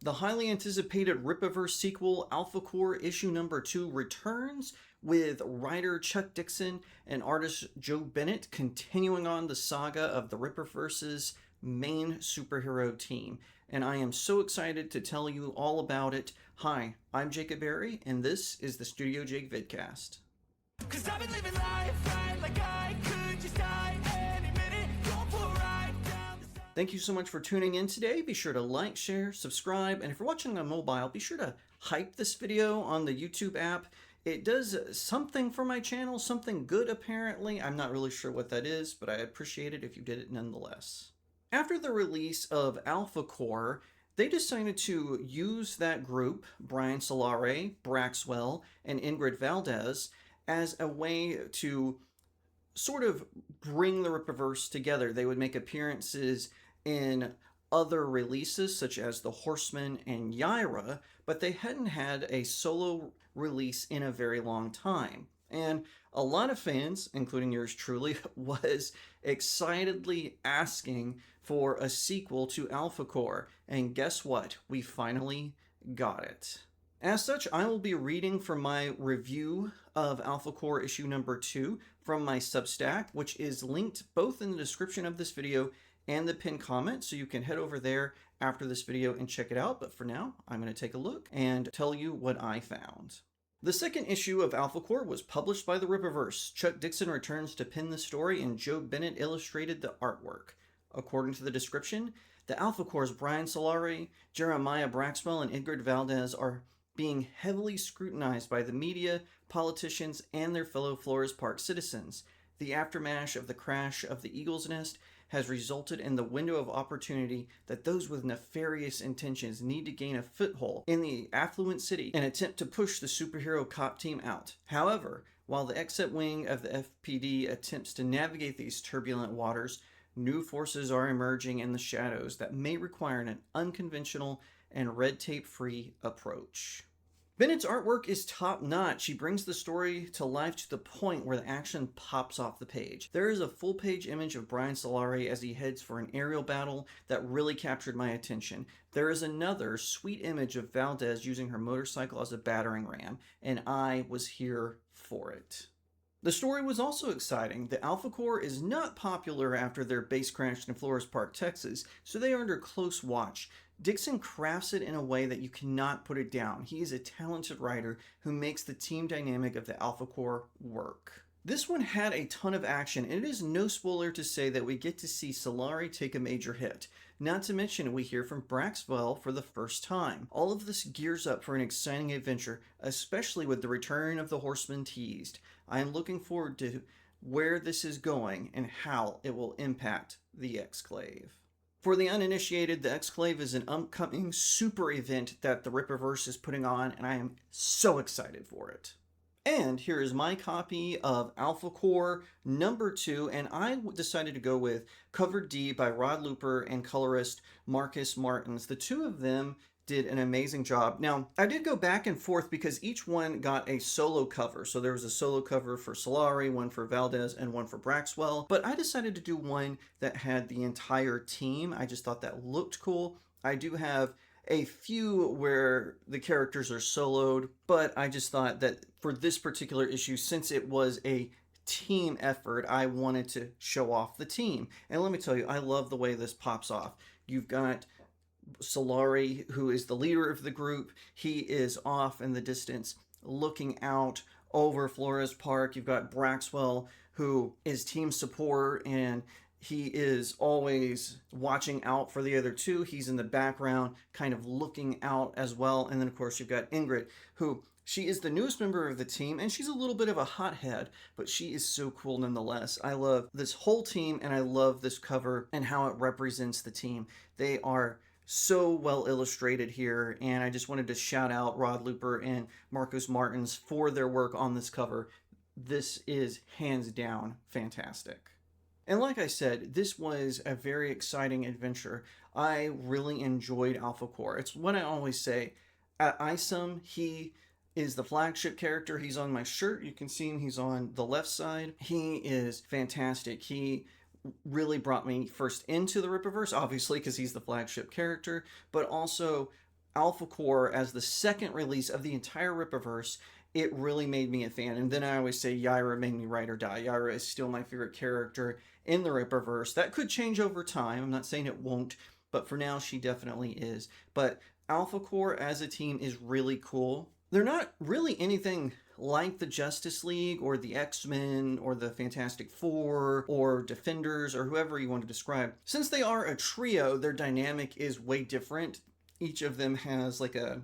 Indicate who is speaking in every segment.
Speaker 1: The highly anticipated Rippaverse sequel, Alphacore issue number 2, returns with writer Chuck Dixon and artist Joe Bennett continuing on the saga of the Rippaverse's main superhero team. And I am so excited to tell you all about it. Hi, I'm Jacob Berry, and this is the StudioJake vidcast. 'Cause I've been living life right like I could just die any minute. Going for a ride down the side. Thank you so much for tuning in today. Be sure to like, share, subscribe, and if you're watching on mobile, be sure to hype this video on the YouTube app. It does something for my channel, something good apparently. I'm not really sure what that is, but I appreciate it if you did it nonetheless. After the release of Alphacore, they decided to use that group, Brian Solare, Braxwell, and Ingrid Valdez, as a way to sort of bring the Rippaverse together. They would make appearances in other releases, such as The Horseman and Yaira, but they hadn't had a solo release in a very long time. And a lot of fans, including yours truly, was excitedly asking for a sequel to Alphacore. And guess what? We finally got it. As such, I will be reading from my review of Alphacore issue number 2 from my Substack, which is linked both in the description of this video and the pinned comment, so you can head over there after this video and check it out. But for now, I'm going to take a look and tell you what I found. The second issue of Alphacore was published by the Rippaverse. Chuck Dixon returns to pen the story and Joe Bennett illustrated the artwork. According to the description, the Alphacore's Brian Solare, Jeremiah Braxwell, and Ingrid Valdez are being heavily scrutinized by the media, politicians, and their fellow Flores Park citizens. The aftermath of the crash of the Eagle's Nest has resulted in the window of opportunity that those with nefarious intentions need to gain a foothold in the affluent city and attempt to push the superhero cop team out. However, while the exit wing of the FPD attempts to navigate these turbulent waters, new forces are emerging in the shadows that may require an unconventional and red tape-free approach. Bennett's artwork is top-notch. She brings the story to life to the point where the action pops off the page. There is a full-page image of Brian Solare as he heads for an aerial battle that really captured my attention. There is another sweet image of Valdez using her motorcycle as a battering ram, and I was here for it. The story was also exciting. The Alphacore is not popular after their base crashed in Flores Park, Texas, so they are under close watch. Dixon crafts it in a way that you cannot put it down. He is a talented writer who makes the team dynamic of the Alphacore work. This one had a ton of action, and it is no spoiler to say that we get to see Solare take a major hit. Not to mention, we hear from Braxwell for the first time. All of this gears up for an exciting adventure, especially with the return of the Horseman teased. I am looking forward to where this is going and how it will impact the Exclave. For the uninitiated, the Exclave is an upcoming super event that the Rippaverse is putting on, and I am so excited for it. And here is my copy of Alphacore number 2, and I decided to go with Cover D by Rod Looper and colorist Marcus Martins. The two of them did an amazing job. Now, I did go back and forth because each one got a solo cover. So there was a solo cover for Solare, one for Valdez, and one for Braxwell. But I decided to do one that had the entire team. I just thought that looked cool. I do have a few where the characters are soloed, but I just thought that for this particular issue, since it was a team effort, I wanted to show off the team. And let me tell you, I love the way this pops off. You've got Solare, who is the leader of the group. He is off in the distance looking out over Flores Park. You've got Braxwell, who is team support, and he is always watching out for the other two. He's in the background kind of looking out as well. And then of course you've got Ingrid, who she is the newest member of the team, and she's a little bit of a hothead, but she is so cool nonetheless. I love this whole team, and I love this cover and how it represents the team. They are so well illustrated here, and I just wanted to shout out Rod Looper and Marcus Martins for their work on this cover. This is hands down fantastic. And like I said, this was a very exciting adventure. I really enjoyed Alphacore. It's what I always say. At ISOM, he is the flagship character. He's on my shirt. You can see him. He's on the left side. He is fantastic. He really brought me first into the Rippaverse, obviously, because he's the flagship character, but also Alphacore as the second release of the entire Rippaverse, it really made me a fan. And then I always say Yaira made me ride or die. Yaira is still my favorite character in the Rippaverse. That could change over time. I'm not saying it won't, but for now she definitely is. But Alphacore as a team is really cool. They're not really anything like the Justice League or the X-Men or the Fantastic Four or Defenders or whoever you want to describe. Since they are a trio, their dynamic is way different. Each of them has like a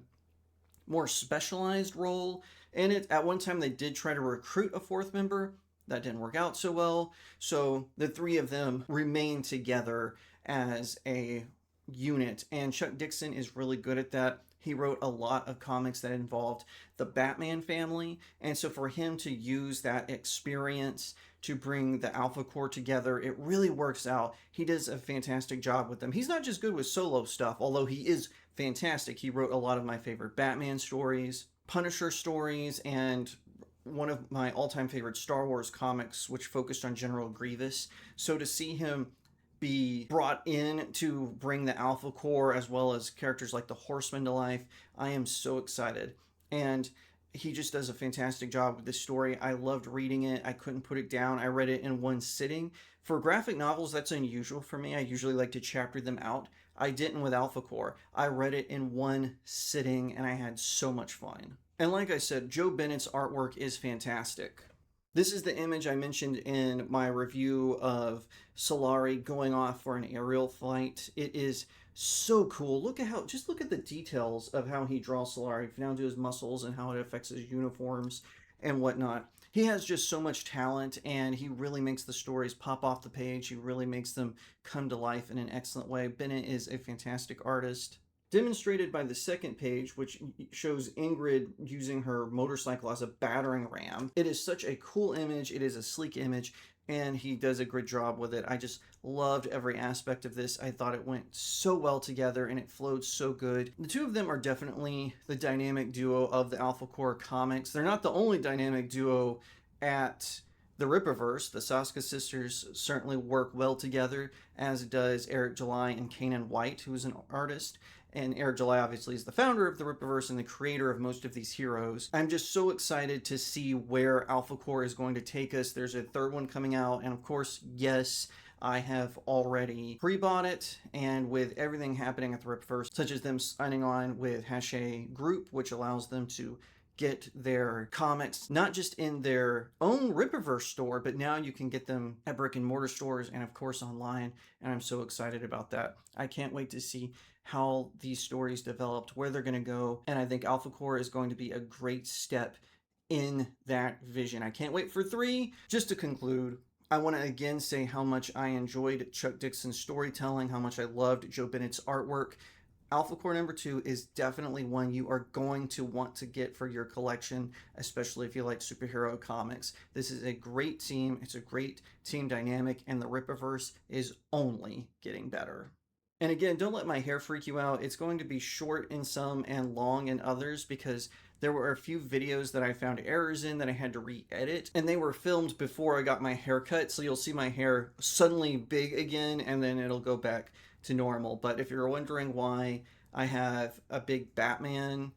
Speaker 1: more specialized role in it. At one time, they did try to recruit a fourth member. That didn't work out so well. So the three of them remain together as a unit. And Chuck Dixon is really good at that. He wrote a lot of comics that involved the Batman family. And so for him to use that experience to bring the Alphacore together, it really works out. He does a fantastic job with them. He's not just good with solo stuff, although he is fantastic. He wrote a lot of my favorite Batman stories, Punisher stories, and one of my all-time favorite Star Wars comics, which focused on General Grievous. So to see him be brought in to bring the Alphacore as well as characters like the Horseman to life, I am so excited. And he just does a fantastic job with this story. I loved reading it. I couldn't put it down. I read it in one sitting. For graphic novels, that's unusual for me. I usually like to chapter them out. I didn't with Alphacore. I read it in one sitting and I had so much fun. And like I said, Joe Bennett's artwork is fantastic. This is the image I mentioned in my review of Solari going off for an aerial flight. It is so cool. Look at just look at the details of how he draws Solari, down to his muscles and how it affects his uniforms and whatnot. He has just so much talent, and he really makes the stories pop off the page. He really makes them come to life in an excellent way. Bennett is a fantastic artist. Demonstrated by the second page, which shows Ingrid using her motorcycle as a battering ram. It is such a cool image. It is a sleek image, and he does a great job with it. I just loved every aspect of this. I thought it went so well together, and it flowed so good. The two of them are definitely the dynamic duo of the Alphacore comics. They're not the only dynamic duo at the Rippaverse. The Saska sisters certainly work well together, as does Eric July and Kanan White, who is an artist. And Eric July obviously is the founder of the Rippaverse and the creator of most of these heroes. I'm just so excited to see where Alphacore is going to take us. There's a third one coming out, and of course, yes, I have already pre-bought it, and with everything happening at the Rippaverse, such as them signing on with Hachette Group, which allows them to get their comics not just in their own Rippaverse store, but now you can get them at brick and mortar stores and of course online, and I'm so excited about that. I can't wait to see how these stories developed, where they're going to go, and I think Alphacore is going to be a great step in that vision. I can't wait for 3. Just to conclude, I want to again say how much I enjoyed Chuck Dixon's storytelling, how much I loved Joe Bennett's artwork. Alphacore number 2 is definitely one you are going to want to get for your collection, especially if you like superhero comics. This is a great team. It's a great team dynamic, and the Rippaverse is only getting better. And again, don't let my hair freak you out. It's going to be short in some and long in others because there were a few videos that I found errors in that I had to re-edit, and they were filmed before I got my hair cut, so you'll see my hair suddenly big again, and then it'll go back to normal. But if you're wondering why I have a big Batman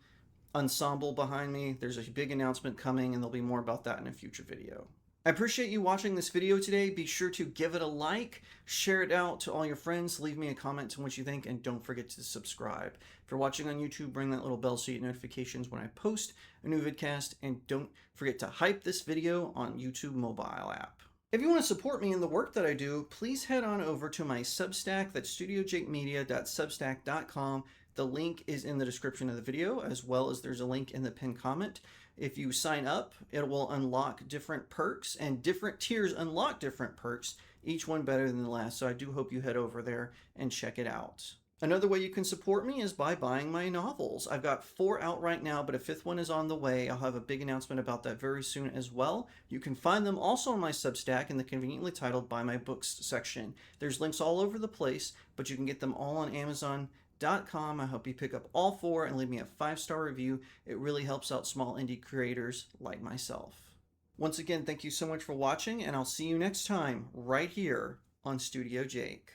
Speaker 1: ensemble behind me, there's a big announcement coming, and there'll be more about that in a future video. I appreciate you watching this video today. Be sure to give it a like, share it out to all your friends, leave me a comment on what you think, and don't forget to subscribe. If you're watching on YouTube, ring that little bell so you get notifications when I post a new vidcast, and don't forget to hype this video on YouTube mobile app. If you want to support me in the work that I do, please head on over to my Substack. That's studiojakemedia.substack.com. The link is in the description of the video, as well as there's a link in the pinned comment. If you sign up, it will unlock different perks, and different tiers unlock different perks, each one better than the last. So I do hope you head over there and check it out. Another way you can support me is by buying my novels. I've got 4 out right now, but a 5th one is on the way. I'll have a big announcement about that very soon as well. You can find them also on my Substack in the conveniently titled Buy My Books section. There's links all over the place, but you can get them all on Amazon.com. I hope you pick up all 4 and leave me a 5-star review. It really helps out small indie creators like myself. Once again, thank you so much for watching, and I'll see you next time right here on Studio Jake.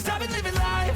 Speaker 2: 'cause I've been living life